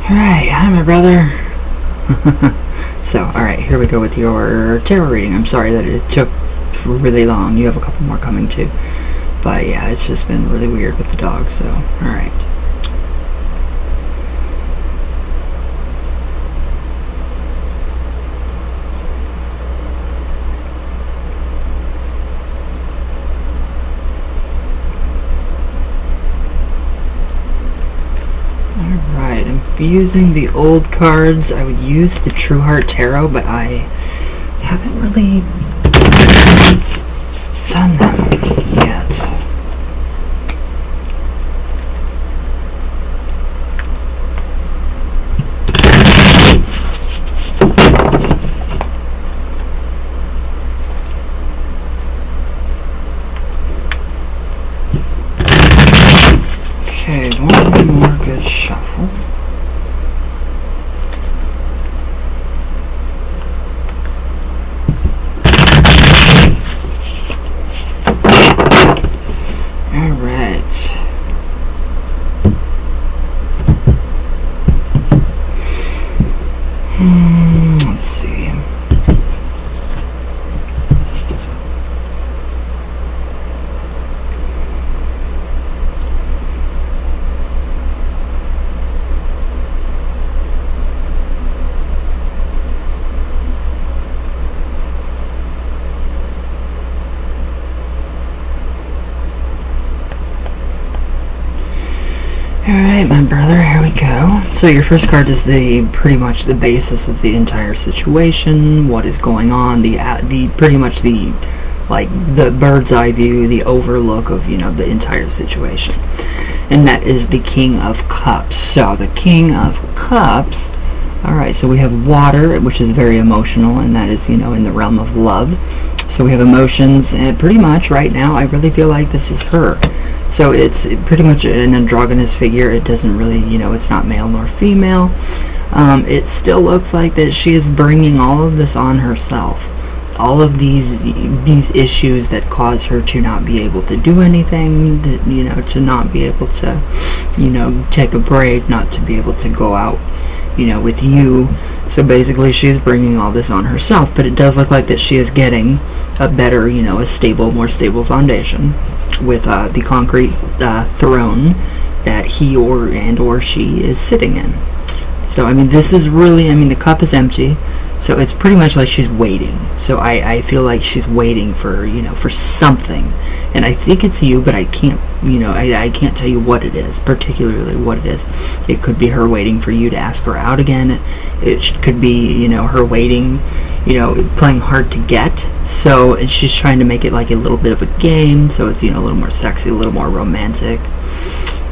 Alright, hi my brother. So, alright, here we go with your tarot reading. I'm sorry that it took really long. You have a couple more coming too. But yeah, it's just been really weird with the dog, so, alright. Alright, I'm using the old cards. I would use the True Heart Tarot, but I haven't really done them yet. Okay, one more good shuffle. Alright. Let's see. Alright, my brother, here we go. So your first card is pretty much the basis of the entire situation, what is going on, pretty much the bird's eye view, the overlook of, the entire situation. And that is the King of Cups. So the King of Cups, alright, so we have water, which is very emotional, and that is, in the realm of love. So we have emotions, and pretty much right now, I really feel like this is her. So it's pretty much an androgynous figure. It doesn't really, it's not male nor female. It still looks like that she is bringing all of this on herself. All of these issues that cause her to not be able to do anything, to not be able to, take a break, not to be able to go out, with you. So basically she's bringing all this on herself, but it does look like that she is getting a better, a more stable foundation with the concrete throne that he or she is sitting in. So, this is really, the cup is empty, so it's pretty much like she's waiting. So I feel like she's waiting for, for something. And I think it's you, but I can't, I can't tell you what it is, particularly what it is. It could be her waiting for you to ask her out again. It could be, her waiting, playing hard to get. So she's trying to make it like a little bit of a game, so it's, a little more sexy, a little more romantic.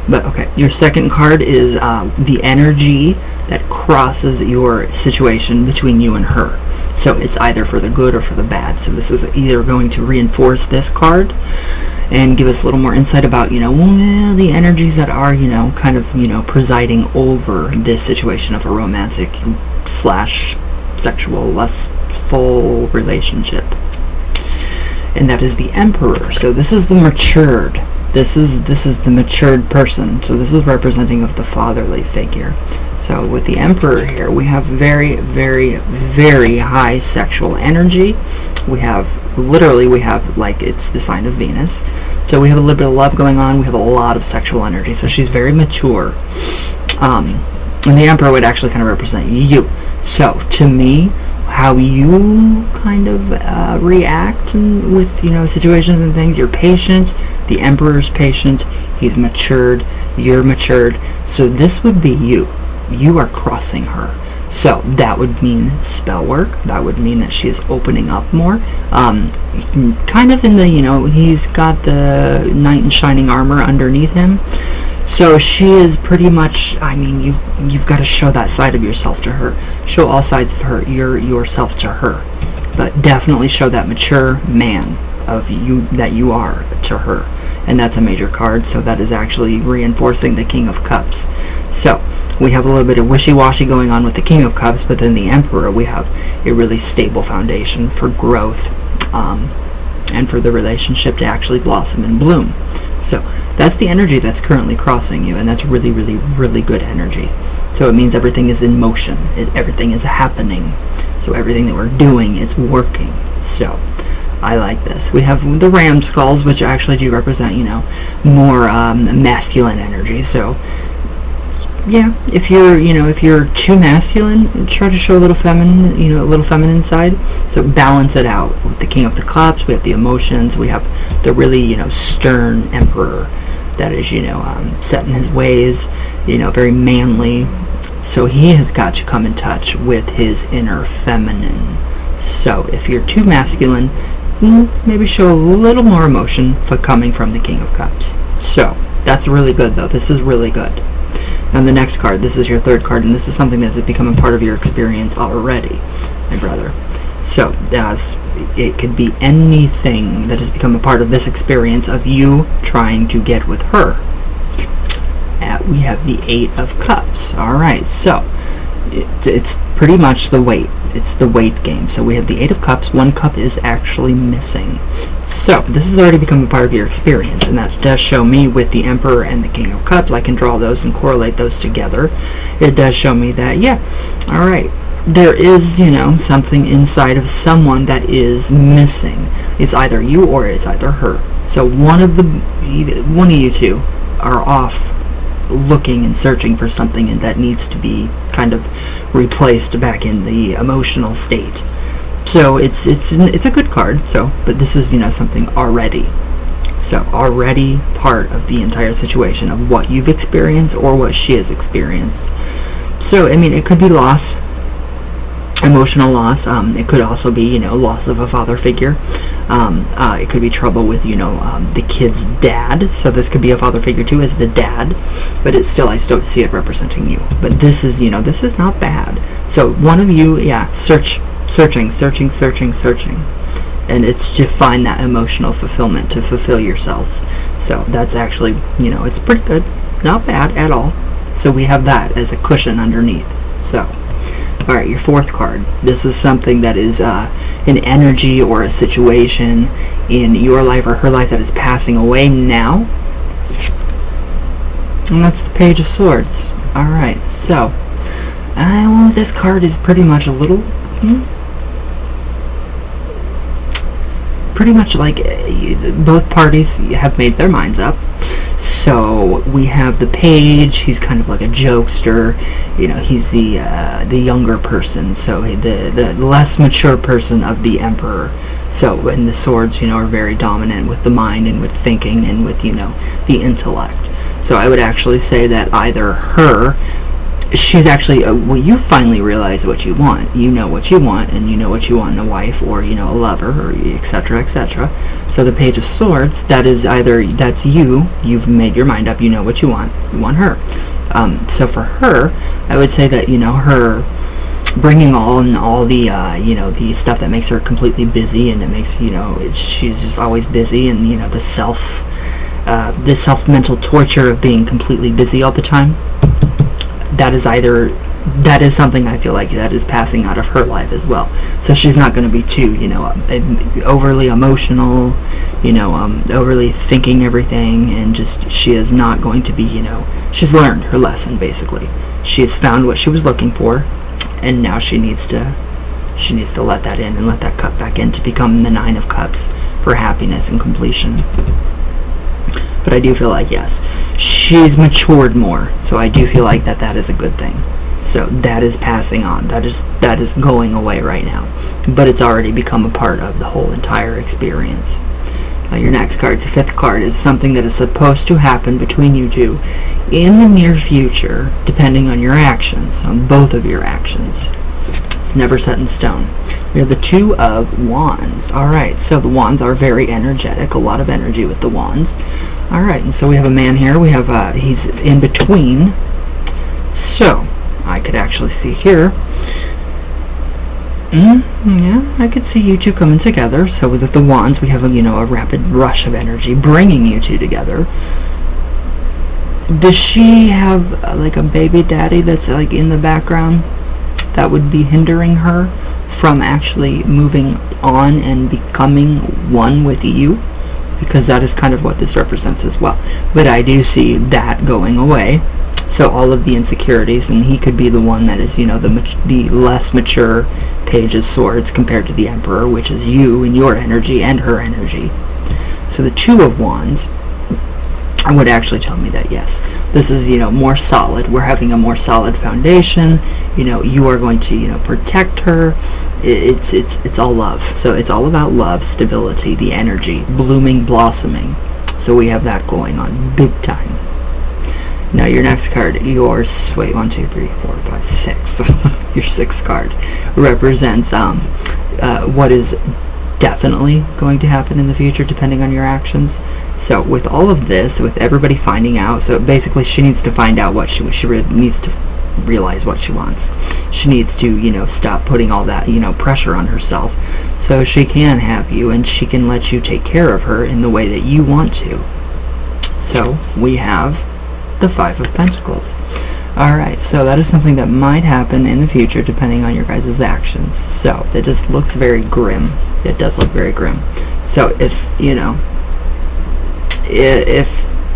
But okay, your second card is the energy that crosses your situation between you and her. So it's either for the good or for the bad. So this is either going to reinforce this card and give us a little more insight about, the energies that are, kind of, presiding over this situation of a romantic / sexual, lustful relationship. And that is the Emperor. So this is the matured. This is the matured person. So this is representing of the fatherly figure. So with the Emperor here, we have very, very, very high sexual energy. We have like it's the sign of Venus. So we have a little bit of love going on. We have a lot of sexual energy. So she's very mature. And the Emperor would actually kind of represent you. So to me, how you kind of react with situations and things. You're patient. The Emperor's patient. He's matured. You're matured. So this would be you. You are crossing her. So that would mean spell work. That would mean that she is opening up more. Kind of in the he's got the knight in shining armor underneath him. So she is pretty much, you've got to show that side of yourself to her. Show all sides of her, yourself to her. But definitely show that mature man of you that you are to her. And that's a major card, so that is actually reinforcing the King of Cups. So we have a little bit of wishy-washy going on with the King of Cups, but then the Emperor, we have a really stable foundation for growth and for the relationship to actually blossom and bloom. So that's the energy that's currently crossing you, and that's really, really, really good energy. So it means everything is in motion. Everything is happening. So everything that we're doing is working. So I like this. We have the ram skulls, which actually do represent, more masculine energy. So yeah, if you're too masculine, try to show a little feminine, a little feminine side. So balance it out. With the King of the Cups, we have the emotions. We have the really, stern emperor that is, set in his ways, very manly. So he has got to come in touch with his inner feminine. So if you're too masculine, maybe show a little more emotion for coming from the King of Cups. So that's really good, though. This is really good. Now the next card, this is your third card, and this is something that has become a part of your experience already, my brother. So it could be anything that has become a part of this experience of you trying to get with her. We have the Eight of Cups. Alright, so it's pretty much the weight. It's the weight game. So we have the Eight of Cups. One cup is actually missing. So this has already become a part of your experience, and that does show me with the Emperor and the King of Cups. I can draw those and correlate those together. It does show me that, yeah, alright, there is, something inside of someone that is missing. It's either you or it's either her. So one of you two are off looking and searching for something, and that needs to be kind of replaced back in the emotional state. So it's a good card. So, but this is something already. So already part of the entire situation of what you've experienced or what she has experienced. So I mean, it could be loss, emotional loss. It could also be loss of a father figure. It could be trouble with the kid's dad. So this could be a father figure too, as the dad, but I still see it representing you. But this is this is not bad. So one of you, searching, and it's to find that emotional fulfillment, to fulfill yourselves. So that's actually it's pretty good, not bad at all. So we have that as a cushion underneath. So alright, your fourth card. This is something that is an energy or a situation in your life or her life that is passing away now. And that's the Page of Swords. Alright, so this card is pretty much a little pretty much like both parties have made their minds up. So we have the Page. He's kind of like a jokester. He's the younger person. So the less mature person of the Emperor. So and the swords, are very dominant with the mind and with thinking and with the intellect. So I would actually say that either her. She's actually, you finally realize what you want. You know what you want, and you know what you want in a wife or, a lover, or etc., etc. So the Page of Swords, that is either, that's you've made your mind up, you know what you want her. So for her, I would say that, her bringing all the, the stuff that makes her completely busy, and it makes, she's just always busy, and, the self-mental torture of being completely busy all the time. That is something I feel like that is passing out of her life as well. So she's not going to be too, overly emotional, overly thinking everything, and just she is not going to be, she's learned her lesson basically. She's found what she was looking for, and now she needs to let that in and let that cup back in to become the Nine of Cups for happiness and completion. But I do feel like, yes, she's matured more. So I do feel like that is a good thing. So that is passing on. That is going away right now. But it's already become a part of the whole entire experience. Now your next card, your fifth card, is something that is supposed to happen between you two in the near future, depending on your actions, on both of your actions. It's never set in stone. We have the Two of Wands. Alright, so the Wands are very energetic, a lot of energy with the Wands. Alright, and so we have a man here. We have, he's in between. So, I could actually see here. Yeah, I could see you two coming together. So with the Wands, we have a rapid rush of energy bringing you two together. Does she have like a baby daddy that's like in the background that would be hindering her from actually moving on and becoming one with you? Because that is kind of what this represents as well. But I do see that going away. So all of the insecurities, and he could be the one that is, the less mature Page of Swords compared to the Emperor, which is you and your energy and her energy. So the Two of Wands would actually tell me that, yes, this is, more solid. We're having a more solid foundation. You are going to, protect her. It's all love. So it's all about love, stability, the energy, blooming, blossoming. So we have that going on big time. Now your next card, yours, wait, 1, 2, 3, 4, 5, 6. Your sixth card represents what is definitely going to happen in the future depending on your actions. So with all of this, with everybody finding out, so basically she needs to find out what she really needs to realize what she wants. She needs to, stop putting all that, pressure on herself, so she can have you and she can let you take care of her in the way that you want to. So we have the Five of Pentacles. Alright, so that is something that might happen in the future depending on your guys' actions. So it just looks very grim. It does look very grim. So if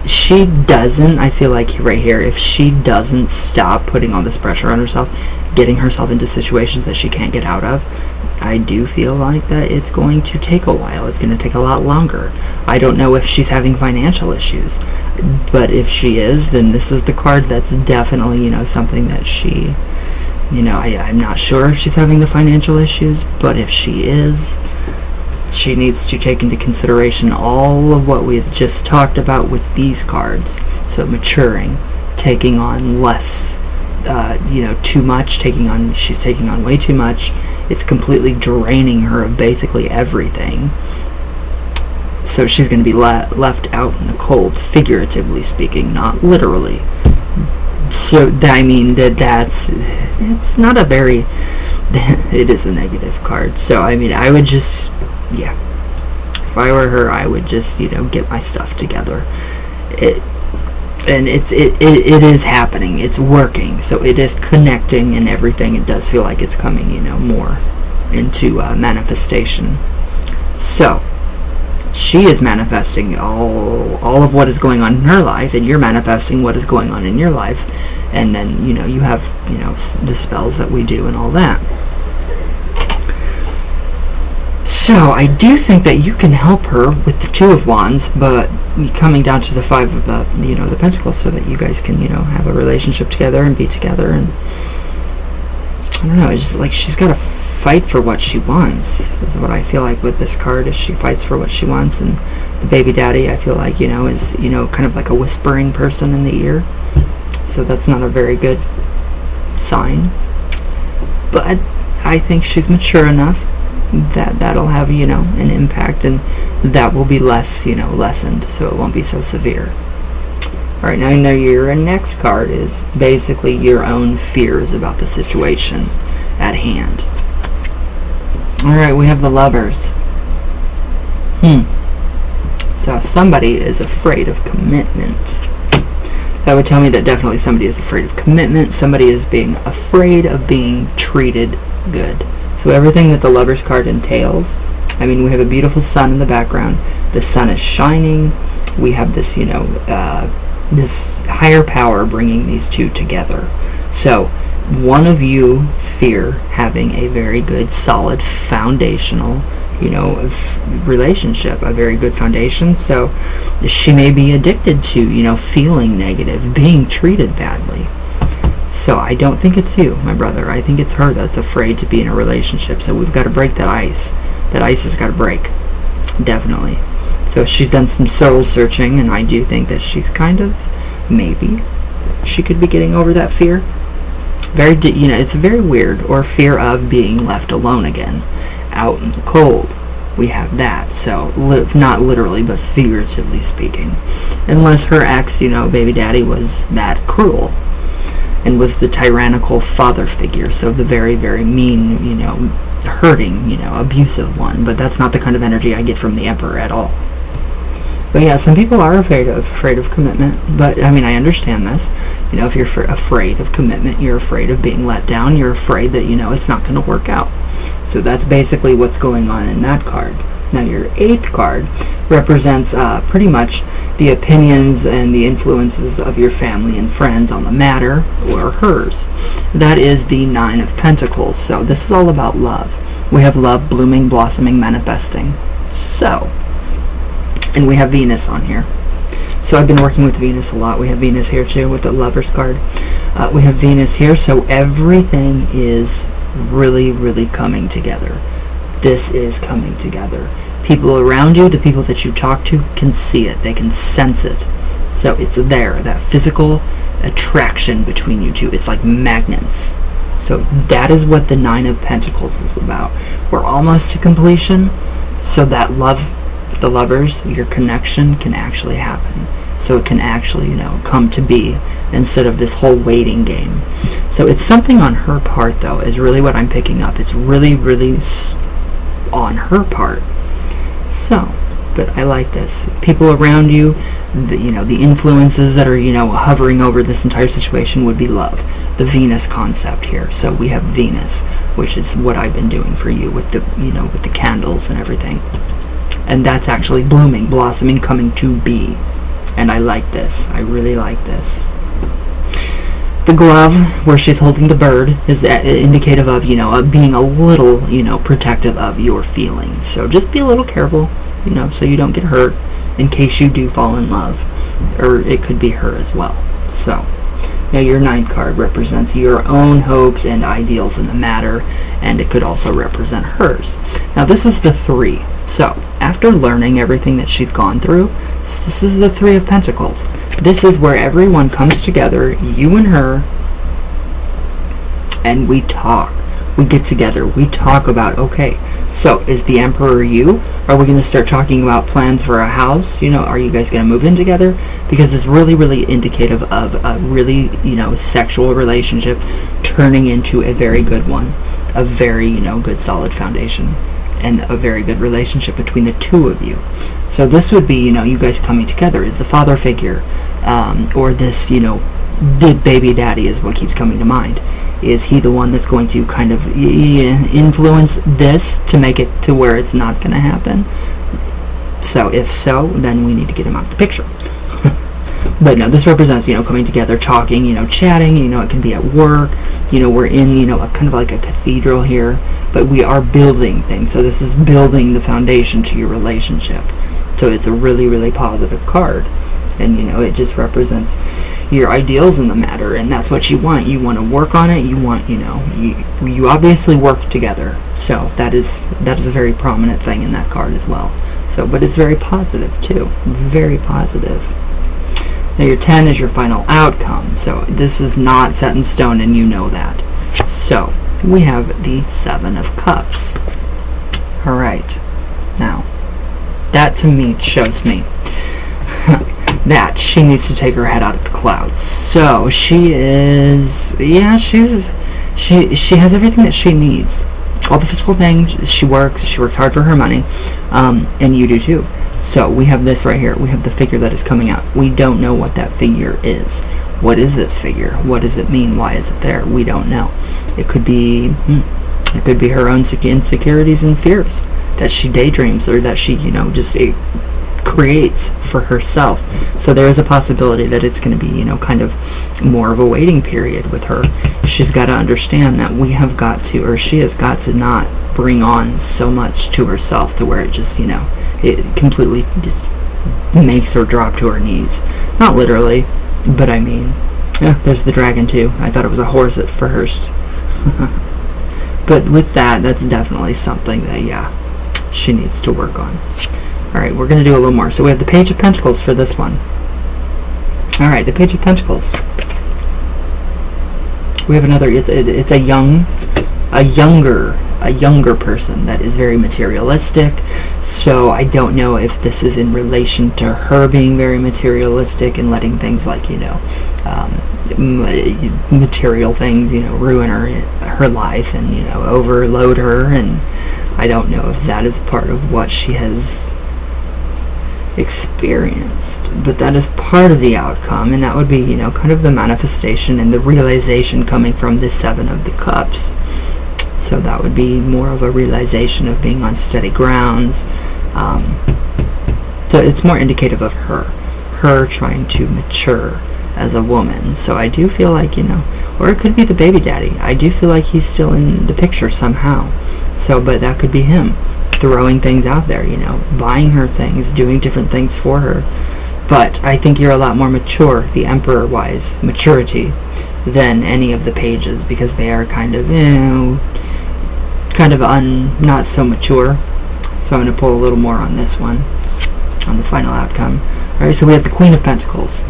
she doesn't, I feel like right here, if she doesn't stop putting all this pressure on herself, getting herself into situations that she can't get out of, I do feel like that it's going to take a while. It's going to take a lot longer. I don't know if she's having financial issues, but if she is, then this is the card that's definitely, something that she, I'm not sure if she's having the financial issues, but if she is, she needs to take into consideration all of what we've just talked about with these cards. So maturing, taking on less, too much, she's taking on way too much. It's completely draining her of basically everything. So she's going to be left out in the cold, figuratively speaking, not literally. So, it's not a very, it is a negative card. So, I would just, if I were her, I would just, get my stuff together. It is happening. It's working. So it is connecting and everything. It does feel like it's coming, more into manifestation. So she is manifesting all of what is going on in her life, and you're manifesting what is going on in your life. And then, you have, the spells that we do and all that. So I do think that you can help her with the Two of Wands, but coming down to the Five of the Pentacles, so that you guys can, have a relationship together and be together. And I don't know, it's just like she's got to fight for what she wants, is what I feel like with this card, is she fights for what she wants. And the baby daddy, I feel like, is, kind of like a whispering person in the ear. So that's not a very good sign. But I think she's mature enough that'll have, an impact, and that will be less, lessened, so it won't be so severe. Alright, now your next card is basically your own fears about the situation at hand. Alright, we have the Lovers. So somebody is afraid of commitment. That would tell me that definitely somebody is afraid of commitment. Somebody is being afraid of being treated good. So everything that the Lovers card entails, we have a beautiful sun in the background. The sun is shining. We have this, this higher power bringing these two together. So one of you fear having a very good, solid, foundational, relationship, a very good foundation. So she may be addicted to, feeling negative, being treated badly. So I don't think it's you, my brother. I think it's her that's afraid to be in a relationship. So we've got to break that ice. That ice has got to break. Definitely. So she's done some soul searching, and I do think that she's kind of, maybe, she could be getting over that fear. It's very weird. Or fear of being left alone again, out in the cold. We have that. So not literally, but figuratively speaking. Unless her ex, baby daddy was that cruel and was the tyrannical father figure, so the very, very mean, hurting, abusive one. But that's not the kind of energy I get from the Emperor at all. But yeah, some people are afraid of commitment. But I understand this. If you're afraid of commitment, you're afraid of being let down. You're afraid that it's not going to work out. So that's basically what's going on in that card. Now your 8th card represents pretty much the opinions and the influences of your family and friends on the matter, or hers. That is the 9 of Pentacles. So this is all about love. We have love, blooming, blossoming, manifesting. So, and we have Venus on here. So I've been working with Venus a lot. We have Venus here too with the Lovers card. We have Venus here, so everything is really, really coming together. This is coming together. People around you, the people that you talk to, can see it. They can sense it. So it's there, that physical attraction between you two. It's like magnets. So that is what the 9 of Pentacles is about. We're almost to completion, so that love, the lovers, your connection can actually happen. So it can actually, come to be instead of this whole waiting game. So it's something on her part, though, is really what I'm picking up. It's really, really on her part. So, but I like this. People around you, the influences that are, hovering over this entire situation would be love. The Venus concept here. So we have Venus, which is what I've been doing for you with the, with the candles and everything. And that's actually blooming, blossoming, coming to be. And I like this. I really like this. The glove, where she's holding the bird, is indicative of, of being a little, protective of your feelings. So just be a little careful, so you don't get hurt in case you do fall in love. Or it could be her as well. So, now your 9th card represents your own hopes and ideals in the matter, and it could also represent hers. Now this is the 3. So, after learning everything that she's gone through, this is the 3 of Pentacles. This is where everyone comes together, you and her, and we talk. We get together. We talk about, okay, so is the Emperor you? Are we going to start talking about plans for a house? Are you guys going to move in together? Because it's really, really indicative of a really, sexual relationship turning into a very good one. A very, good solid foundation. And a very good relationship between the two of you. So this would be, you guys coming together as the father figure, or this, the baby daddy is what keeps coming to mind. Is he the one that's going to kind of influence this to make it to where it's not going to happen? So if so, then we need to get him out of the picture. But no, this represents, coming together, talking, chatting, it can be at work, we're in, a kind of like a cathedral here, but we are building things. So this is building the foundation to your relationship. So it's a really, really positive card. And, it just represents your ideals in the matter, and that's what you want. You want to work on it. You want, you obviously work together. So that is a very prominent thing in that card as well. So, but it's very positive too. Very positive. Now your 10 is your final outcome, so this is not set in stone, and you know that. So we have the 7 of Cups. Alright, now that to me shows me that she needs to take her head out of the clouds. So she is, she has everything that she needs. All the physical things, she works hard for her money, and you do too. So we have this right here. We have the figure that is coming out. We don't know what that figure is. What is this figure? What does it mean? Why is it there? We don't know. It could be her own insecurities and fears that she daydreams, or that she, just creates for herself. So there is a possibility that it's going to be, kind of more of a waiting period with her. She's got to understand that she has got to not bring on so much to herself to where it just, it completely just makes her drop to her knees. Not literally, but I mean, there's the dragon too. I thought it was a horse at first. But with that's definitely something that, she needs to work on. Alright, we're going to do a little more. So we have the Page of Pentacles for this one. Alright, the Page of Pentacles. We have another, it's a younger person that is very materialistic. So I don't know if this is in relation to her being very materialistic and letting things like, material things, ruin her life and, overload her. And I don't know if that is part of what she has experienced, but that is part of the outcome, and that would be, kind of the manifestation and the realization coming from the 7 of the Cups. So that would be more of a realization of being on steady grounds, So it's more indicative of her trying to mature as a woman. So I do feel like, or it could be the baby daddy. I do feel like he's still in the picture somehow. So, but that could be him throwing things out there, buying her things, doing different things for her. But I think you're a lot more mature, the Emperor-wise maturity, than any of the pages, because they are kind of not so mature. So I'm going to pull a little more on this one, on the final outcome. Alright, so we have the Queen of Pentacles.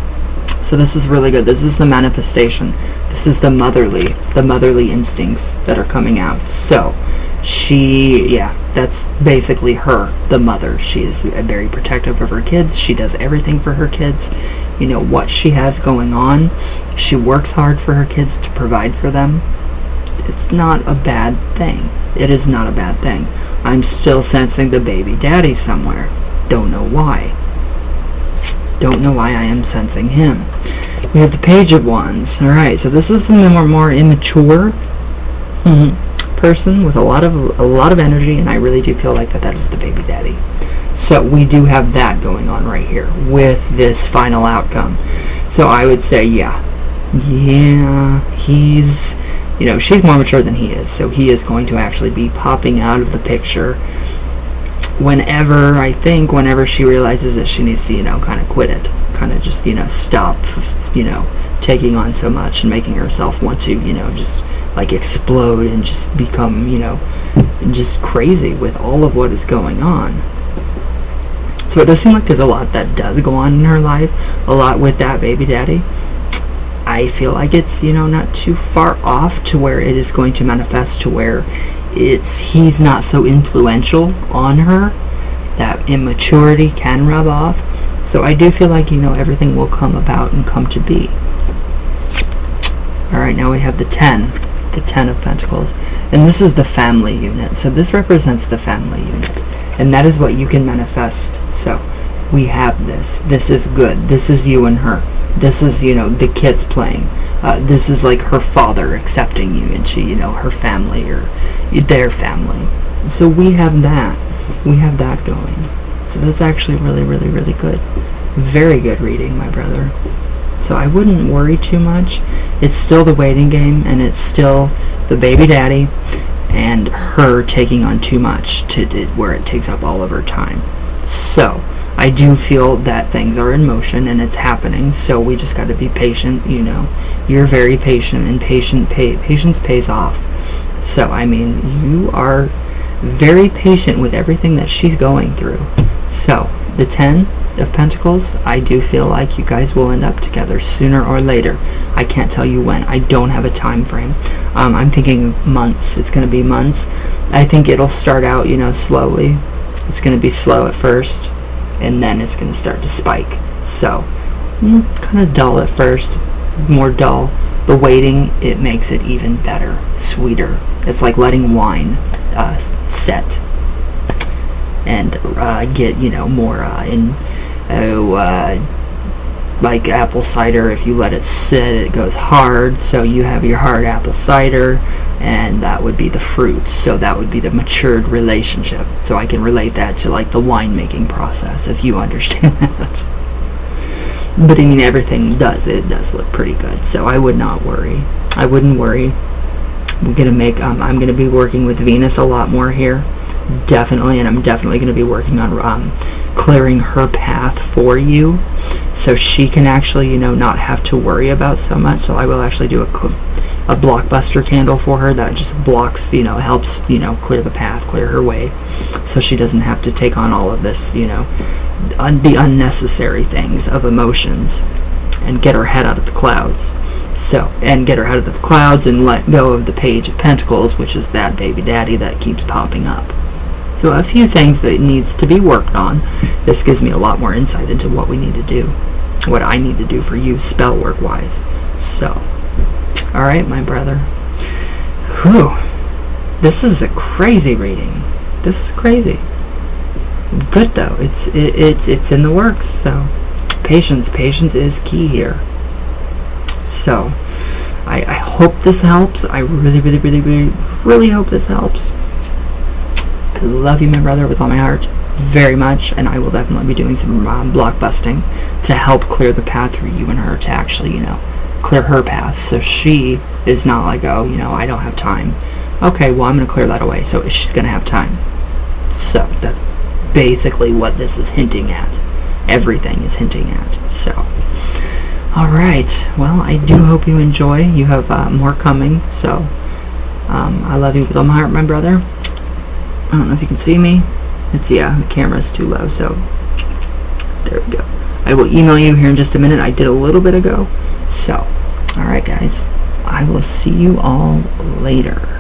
So this is really good. This is the manifestation. This is the motherly instincts that are coming out. So that's basically her, the mother. She is very protective of her kids. She does everything for her kids. What she has going on, she works hard for her kids to provide for them. It's not a bad thing. It is not a bad thing. I'm still sensing the baby daddy somewhere. Don't know why. Don't know why I am sensing him. We have the Page of Wands. Alright, so this is the more immature person with a lot of energy, and I really do feel like that is the baby daddy. So we do have that going on right here with this final outcome. So I would say he's she's more mature than he is, so he is going to actually be popping out of the picture whenever she realizes that she needs to kind of quit it, kind of just stop taking on so much and making herself want to just like explode and just become just crazy with all of what is going on. So it does seem like there's a lot that does go on in her life, a lot with that baby daddy. I feel like it's not too far off to where it is going to manifest to where he's not so influential on her. That immaturity can rub off. So I do feel like everything will come about and come to be. Alright, now we have the 10 of Pentacles, and this is the family unit. So this represents the family unit, and that is what you can manifest. So we have this is good. This is you and her. This is the kids playing. This is like her father accepting you into her family or their family. So we have that going. So that's actually really, really, really good. Very good reading, my brother. So I wouldn't worry too much. It's still the waiting game, and it's still the baby daddy and her taking on too much where it takes up all of her time. So I do feel that things are in motion and it's happening, so we just got to be patient. You're very patient, and patience pays off. So I mean, you are very patient with everything that she's going through. So the 10 of Pentacles, I do feel like you guys will end up together sooner or later. I can't tell you when. I don't have a time frame. I'm thinking months. It's going to be months. I think it'll start out slowly. It's going to be slow at first, and then it's going to start to spike. So kind of dull at first, more dull. The waiting, it makes it even better, sweeter. It's like letting wine set and get more like apple cider. If you let it sit, it goes hard. So you have your hard apple cider, and that would be the fruits. So that would be the matured relationship. So I can relate that to like the winemaking process, if you understand that. But I mean, everything does look pretty good. So I would not worry. I wouldn't worry. I'm gonna be working with Venus a lot more here, definitely, and I'm definitely gonna be working on clearing her path for you, so she can actually not have to worry about so much. So I will actually do a blockbuster candle for her that just blocks, helps clear the path, clear her way, so she doesn't have to take on all of this, the unnecessary things of emotions, and get her head out of the clouds. And get her out of the clouds and let go of the Page of Pentacles, which is that baby daddy that keeps popping up. So a few things that needs to be worked on. This gives me a lot more insight into what we need to do, what I need to do for you spell work wise. So, alright, my brother. Whew. This is a crazy reading. This is crazy. Good though. It's in the works. So patience is key here. So I hope this helps. I really, really, really, really, really hope this helps. I love you, my brother, with all my heart. very much, and I will definitely be doing some block busting to help clear the path for you and her to actually, clear her path, so she is not like, oh, I don't have time. Okay, well, I'm going to clear that away, so she's going to have time. So that's basically what this is hinting at. Everything is hinting at. So, alright, well, I do hope you enjoy. You have more coming, so I love you with all my heart, my brother. I don't know if you can see me. The camera's too low, so there we go. I will email you here in just a minute. I did a little bit ago. So, alright guys, I will see you all later.